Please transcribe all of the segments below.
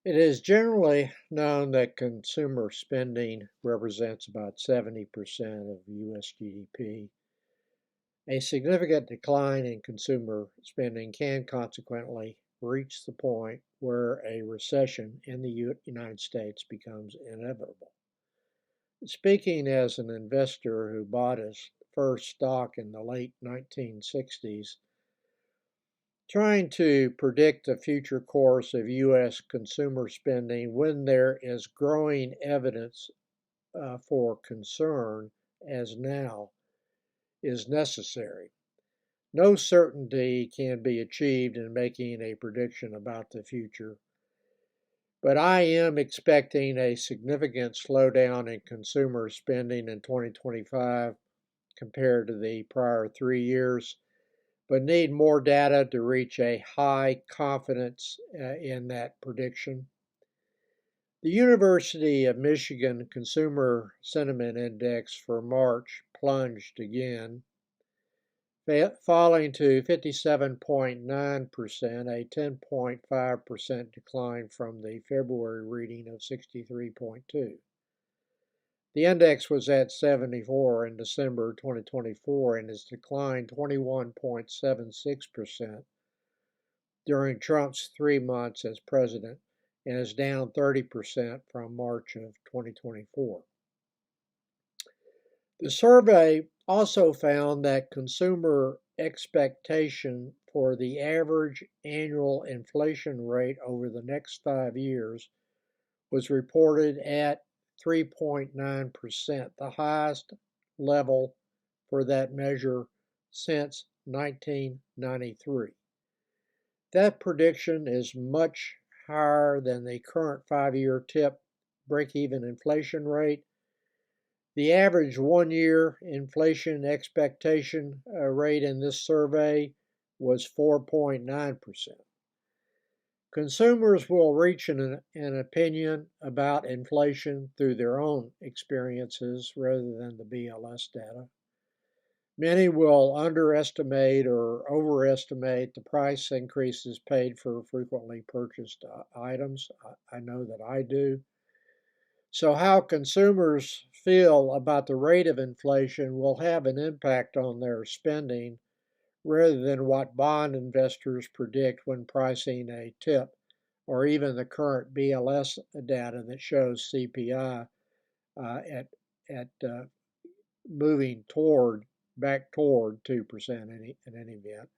It is generally known that consumer spending represents about 70% of US GDP. A significant decline in consumer spending can consequently reach the point where a recession in the United States becomes inevitable. Speaking as an investor who bought his first stock in the late 1960s, trying to predict the future course of U.S. consumer spending when there is growing evidence for concern as now is necessary. No certainty can be achieved in making a prediction about the future, but I am expecting a significant slowdown in consumer spending in 2025 compared to the prior 3 years, but need more data to reach a high confidence in that prediction. The University of Michigan Consumer Sentiment Index for March plunged again, falling to 57.9%, a 10.5% decline from the February reading of 63.2. The index was at 74 in December 2024 and has declined 21.76% during Trump's 3 months as president and is down 30% from March of 2024. The survey also found that consumer expectation for the average annual inflation rate over the next 5 years was reported at 3.9%, the highest level for that measure since 1993. That prediction is much higher than the current 5-year tip break-even inflation rate. The average 1-year inflation expectation rate in this survey was 4.9%. Consumers will reach an opinion about inflation through their own experiences rather than the BLS data. Many will underestimate or overestimate the price increases paid for frequently purchased items. I know that I do. So how consumers feel about the rate of inflation will have an impact on their spending rather than what bond investors predict when pricing a tip or even the current BLS data that shows CPI at moving back toward 2% in any event.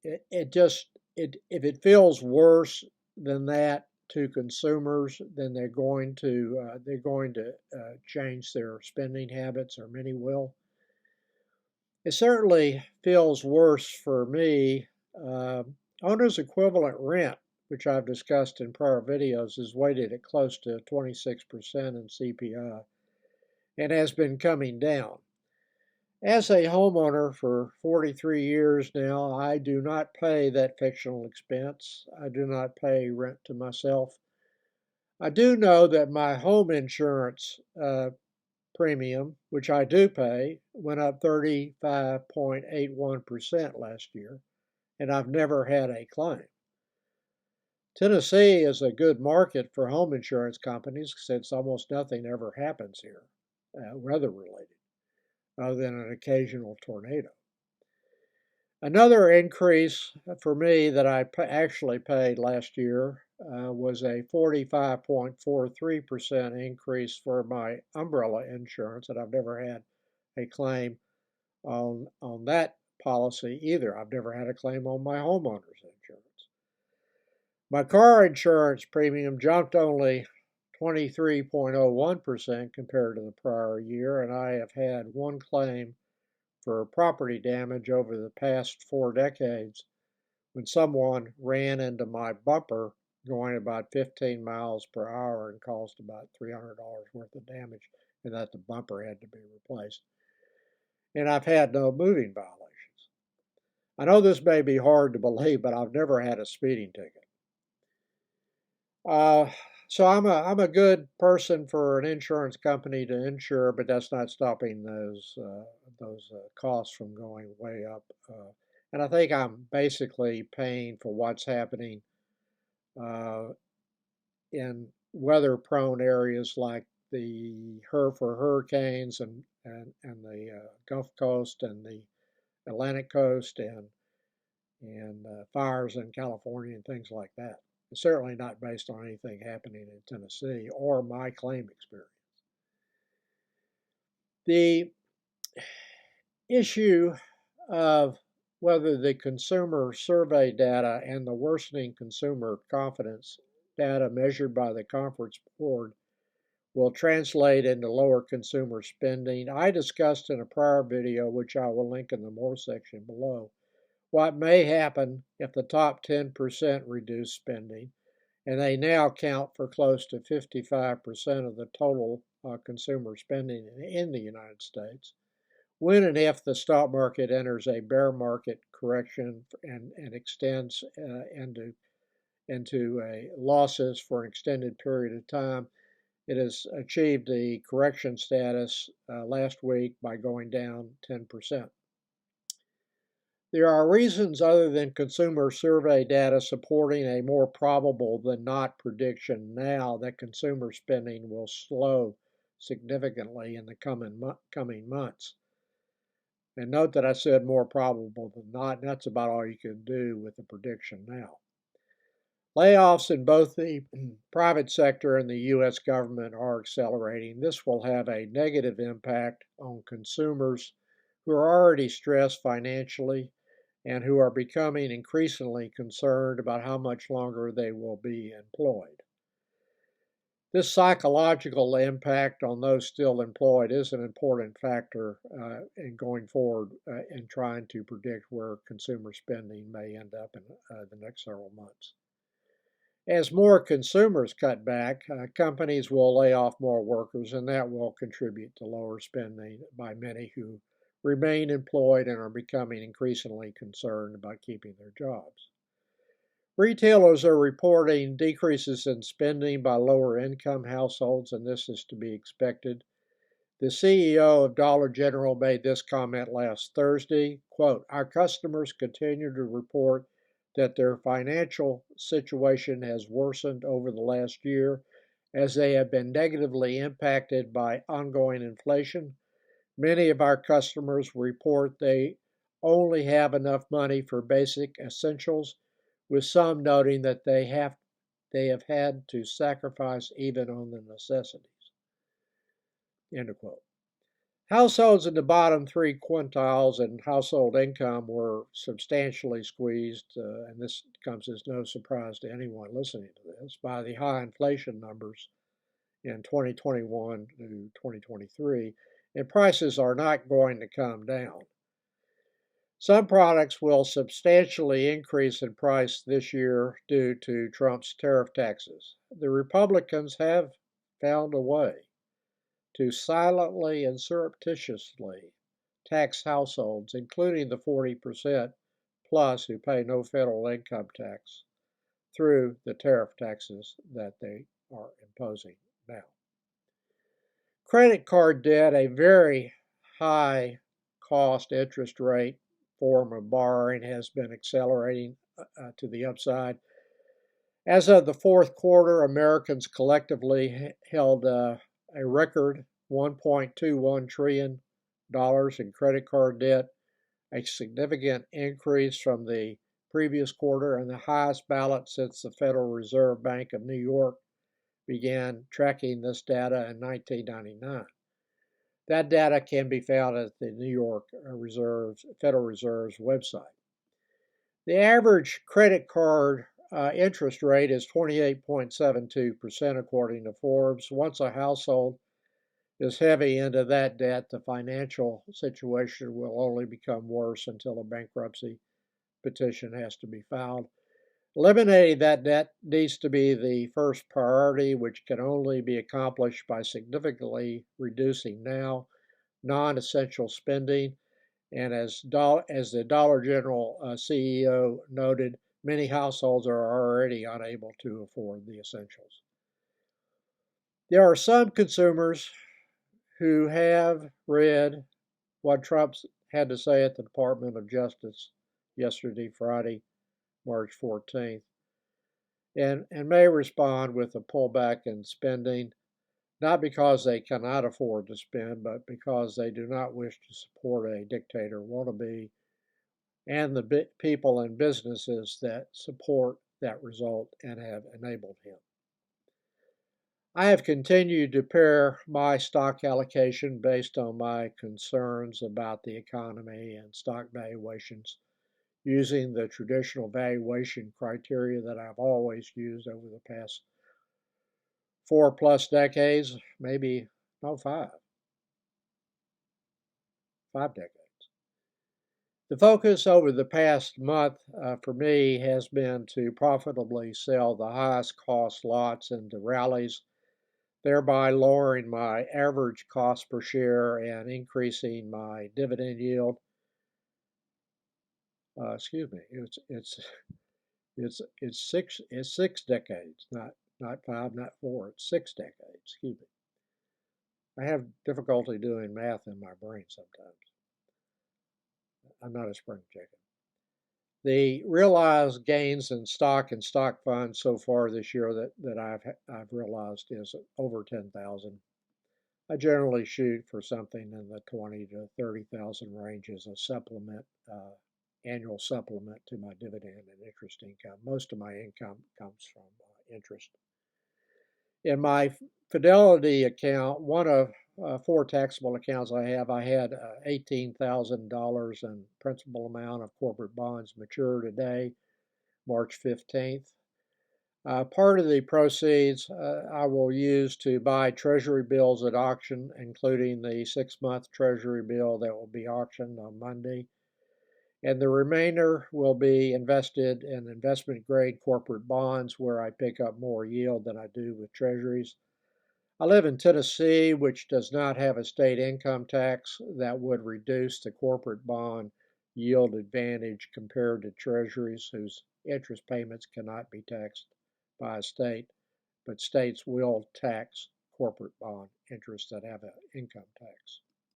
If it feels worse than that to consumers, then they're going to change their spending habits, or many will. It certainly feels worse for me. Owner's equivalent rent, which I've discussed in prior videos, is weighted at close to 26% in CPI and has been coming down. As a homeowner for 43 years now, I do not pay that fictional expense. I do not pay rent to myself. I do know that my home insurance premium, which I do pay, went up 35.81% last year, and I've never had a claim. Tennessee is a good market for home insurance companies since almost nothing ever happens here, weather-related, other than an occasional tornado. Another increase for me that I actually paid last year was a 45.43% increase for my umbrella insurance, and I've never had a claim on that policy either. I've never had a claim on my homeowner's insurance. My car insurance premium jumped only 23.01% compared to the prior year, and I have had one claim for property damage over the past 4 decades when someone ran into my bumper going about 15 miles per hour and caused about $300 worth of damage, and that the bumper had to be replaced. And I've had no moving violations. I know this may be hard to believe, but I've never had a speeding ticket. So I'm a good person for an insurance company to insure, but that's not stopping those costs from going way up. And I think I'm basically paying for what's happening uh, in weather-prone areas like for hurricanes and the Gulf Coast and the Atlantic Coast and fires in California and things like that. It's certainly not based on anything happening in Tennessee or my claim experience. The issue of whether the consumer survey data and the worsening consumer confidence data measured by the Conference Board will translate into lower consumer spending. I discussed in a prior video, which I will link in the More section below, what may happen if the top 10% reduce spending, and they now count for close to 55% of the total consumer spending in the United States. When and if the stock market enters a bear market correction and extends into losses for an extended period of time, it has achieved the correction status last week by going down 10%. There are reasons other than consumer survey data supporting a more probable than not prediction now that consumer spending will slow significantly in the coming months. And note that I said more probable than not, and that's about all you can do with the prediction now. Layoffs in both the private sector and the U.S. government are accelerating. This will have a negative impact on consumers who are already stressed financially and who are becoming increasingly concerned about how much longer they will be employed. This psychological impact on those still employed is an important factor in going forward in trying to predict where consumer spending may end up in the next several months. As more consumers cut back, companies will lay off more workers, and that will contribute to lower spending by many who remain employed and are becoming increasingly concerned about keeping their jobs. Retailers are reporting decreases in spending by lower income households, and this is to be expected. The CEO of Dollar General made this comment last Thursday, quote, "Our customers continue to report that their financial situation has worsened over the last year as they have been negatively impacted by ongoing inflation. Many of our customers report they only have enough money for basic essentials, with some noting that they have had to sacrifice even on the necessities." End of quote. Households in the bottom three quintiles in household income were substantially squeezed, and this comes as no surprise to anyone listening to this, by the high inflation numbers in 2021 to 2023, and prices are not going to come down. Some products will substantially increase in price this year due to Trump's tariff taxes. The Republicans have found a way to silently and surreptitiously tax households, including the 40% plus who pay no federal income tax, through the tariff taxes that they are imposing now. Credit card debt, a very high cost interest rate form of borrowing, has been accelerating to the upside. As of the fourth quarter, Americans collectively held a record $1.21 trillion in credit card debt, a significant increase from the previous quarter and the highest balance since the Federal Reserve Bank of New York began tracking this data in 1999. That data can be found at the New York Federal Reserve's website. The average credit card interest rate is 28.72% according to Forbes. Once a household is heavy into that debt, the financial situation will only become worse until a bankruptcy petition has to be filed. Eliminating that debt needs to be the first priority, which can only be accomplished by significantly reducing now non-essential spending. And as the Dollar General CEO noted, many households are already unable to afford the essentials. There are some consumers who have read what Trump had to say at the Department of Justice yesterday, Friday, March 14th. and may respond with a pullback in spending, not because they cannot afford to spend, but because they do not wish to support a dictator wannabe and the people and businesses that support that result and have enabled him. I have continued to pare my stock allocation based on my concerns about the economy and stock valuations using the traditional valuation criteria that I've always used over the past 4+ decades, maybe, no, five decades. The focus over the past month for me has been to profitably sell the highest cost lots into rallies, thereby lowering my average cost per share and increasing my dividend yield. Excuse me, it's 6 decades, not five, not four. It's 6 decades. Excuse me. I have difficulty doing math in my brain sometimes. I'm not a spring chicken. The realized gains in stock and stock funds so far this year that I've realized is over 10,000. I generally shoot for something in the 20 to 30,000 range as a supplement, annual supplement to my dividend and interest income. Most of my income comes from interest. In my Fidelity account, one of 4 taxable accounts I had $18,000 in principal amount of corporate bonds mature today, March 15th. Part of the proceeds I will use to buy treasury bills at auction, including the 6-month treasury bill that will be auctioned on Monday. And the remainder will be invested in investment grade corporate bonds where I pick up more yield than I do with treasuries. I live in Tennessee, which does not have a state income tax that would reduce the corporate bond yield advantage compared to treasuries whose interest payments cannot be taxed by a state, but states will tax corporate bond interests that have an income tax.